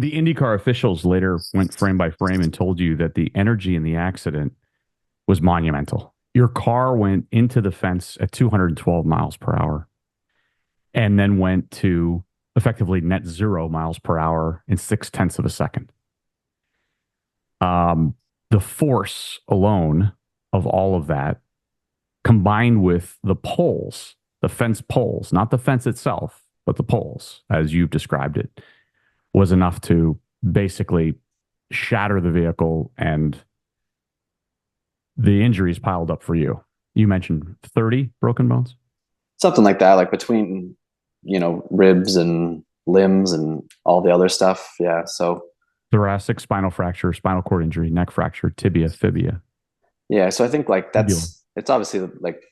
The IndyCar officials later went frame by frame and told you that the energy in the accident was monumental. Your car went into the fence at 212 miles per hour and then went to effectively net 0 miles per hour in 6/10 of a second. The force alone of all of that, combined with the poles, the fence poles, not the fence itself, but the poles, as you've described it, was enough to basically shatter the vehicle, and the injuries piled up for you. You mentioned 30 broken bones. Something like that, like between, ribs and limbs and all the other stuff. Yeah. So, Thoracic, spinal fracture, spinal cord injury, neck fracture, tibia, fibia, yeah. So I think like fibula. it's obviously like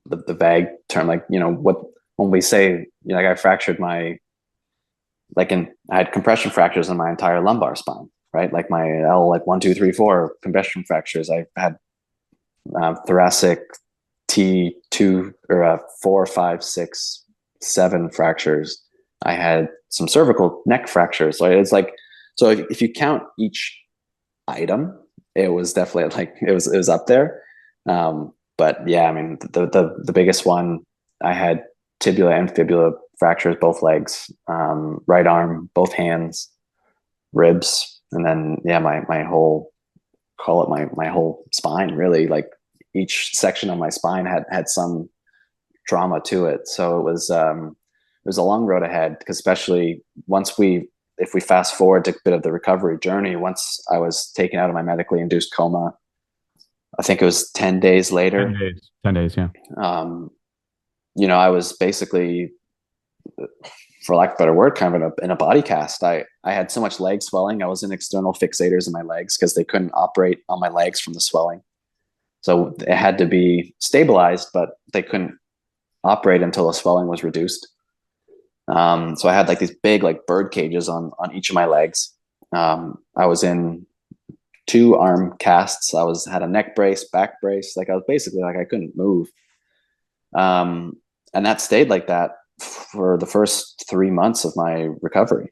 the vague term, like, when we say, like I fractured I had compression fractures in my entire lumbar spine, right? Like my L, like 1, 2, 3, 4 compression fractures. I had thoracic T2 or 4, 5, 6, 7 fractures. I had some cervical neck fractures. So it's like, so if you count each item, it was definitely like it was up there. But yeah, I mean the biggest one, I had tibula and fibula fractures, both legs, right arm, both hands, ribs, and then yeah, my whole, call it my whole spine, really. Like each section of my spine had some trauma to it. So it was a long road ahead, because especially if we fast forward to a bit of the recovery journey, once I was taken out of my medically induced coma, I think it was 10 days 10 later. days. 10 days, yeah. Um, I was basically, for lack of a better word, kind of in a body cast. I had so much leg swelling. I was in external fixators in my legs because they couldn't operate on my legs from the swelling. So it had to be stabilized, but they couldn't operate until the swelling was reduced. So I had like these big like bird cages on each of my legs. I was in 2 arm casts. Had a neck brace, back brace. Like I was basically like I couldn't move. And that stayed like that for the first 3 months of my recovery.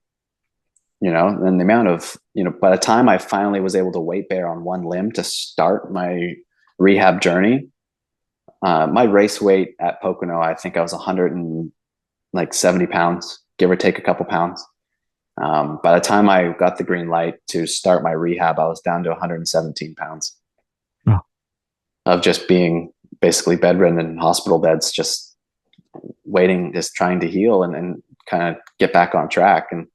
And the amount of, by the time I finally was able to weight bear on one limb to start my rehab journey, my race weight at Pocono, I think I was 170 pounds, give or take a couple pounds. By the time I got the green light to start my rehab, I was down to 117 pounds Oh, of just being basically bedridden in hospital beds, just waiting, just trying to heal and kind of get back on track. And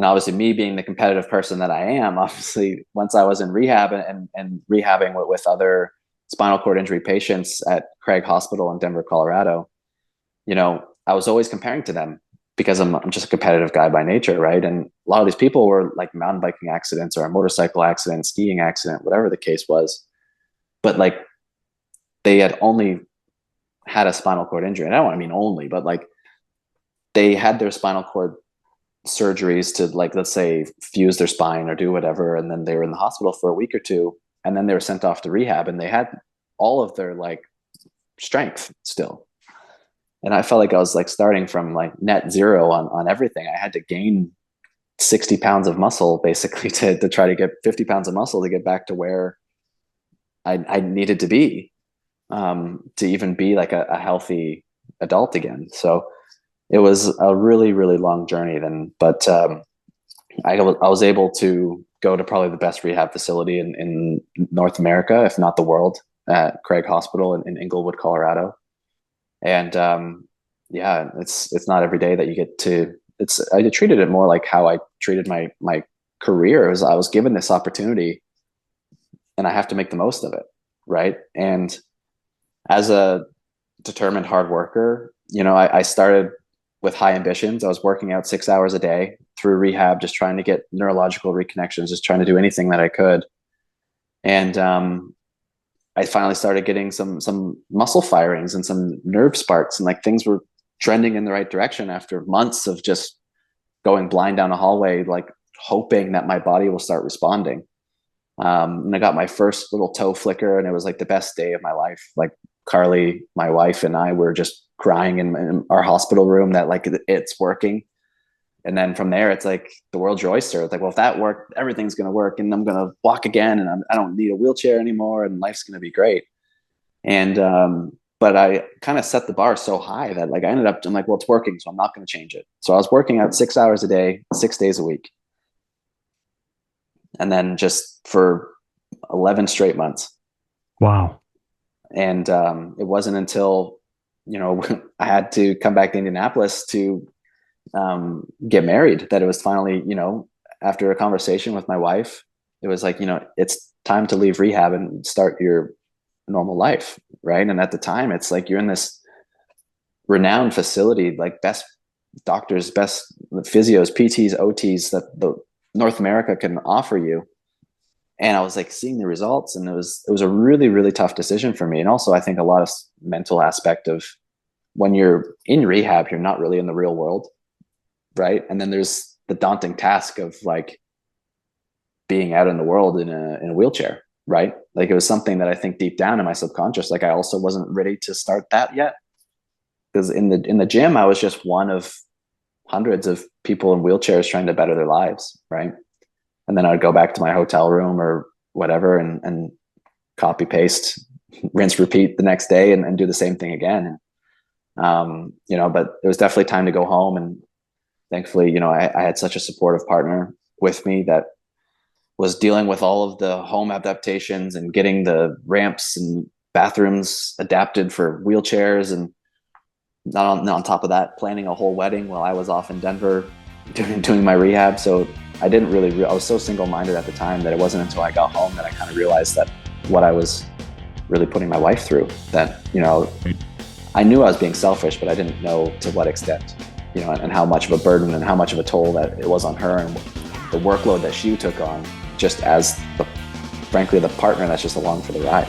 obviously me being the competitive person that I am, obviously once I was in rehab and rehabbing with other spinal cord injury patients at Craig Hospital in Denver, Colorado, I was always comparing to them because I'm just a competitive guy by nature, right? And a lot of these people were like mountain biking accidents or a motorcycle accident, skiing accident, whatever the case was. But like they had only had a spinal cord injury. And I don't want to mean only, but like they had their spinal cord surgeries to, like, let's say fuse their spine or do whatever. And then they were in the hospital for a week or two. And then they were sent off to rehab and they had all of their like strength still. And I felt like I was like starting from like net zero on everything. I had to gain 60 pounds of muscle basically to try to get 50 pounds of muscle to get back to where I needed to be, to even be like a healthy adult again. So it was a really, really long journey then, but I was able to go to probably the best rehab facility in North America, if not the world, at Craig Hospital in Inglewood, Colorado. And yeah, it's not every day that you get to. I treated it more like how I treated my career. I was given this opportunity, and I have to make the most of it, right? And as a determined hard worker, I started with high ambitions. I was working out 6 hours a day through rehab, just trying to get neurological reconnections, just trying to do anything that I could. And I finally started getting some muscle firings and some nerve sparks, and like things were trending in the right direction after months of just going blind down a hallway, like hoping that my body will start responding. And I got my first little toe flicker, and it was like the best day of my life. Like Carly, my wife, and I were just crying in our hospital room that like it's working. And then from there, it's like the world's your oyster. It's like, well, if that worked, everything's going to work, and I'm going to walk again, and I don't need a wheelchair anymore, and life's going to be great. And but I kind of set the bar so high that like I ended up, I'm like, well, it's working, so I'm not going to change it. So I was working out 6 hours a day, 6 days a week, and then just for 11 straight months. Wow. And it wasn't until, you know, I had to come back to Indianapolis to get married that it was finally, you know, after a conversation with my wife, it was like, you know, it's time to leave rehab and start your normal life, right? And at the time, it's like you're in this renowned facility, like best doctors, best physios, PTs, OTs that the North America can offer you. And I was like seeing the results, and it was a really, really tough decision for me. And also I think a lot of mental aspect of when you're in rehab, you're not really in the real world, right? And then there's the daunting task of like being out in the world in a wheelchair, right? Like it was something that I think deep down in my subconscious, like I also wasn't ready to start that yet. Because in the gym, I was just one of hundreds of people in wheelchairs trying to better their lives, right? And then I'd go back to my hotel room or whatever and copy paste, rinse, repeat the next day and do the same thing again. You know, but it was definitely time to go home. And thankfully, you know, I had such a supportive partner with me that was dealing with all of the home adaptations and getting the ramps and bathrooms adapted for wheelchairs, and not on top of that, planning a whole wedding while I was off in Denver doing my rehab. So I didn't really, I was so single-minded at the time that it wasn't until I got home that I kind of realized that what I was really putting my wife through, that, you know, I knew I was being selfish, but I didn't know to what extent, you know, and how much of a burden and how much of a toll that it was on her, and the workload that she took on just as frankly, the partner that's just along for the ride.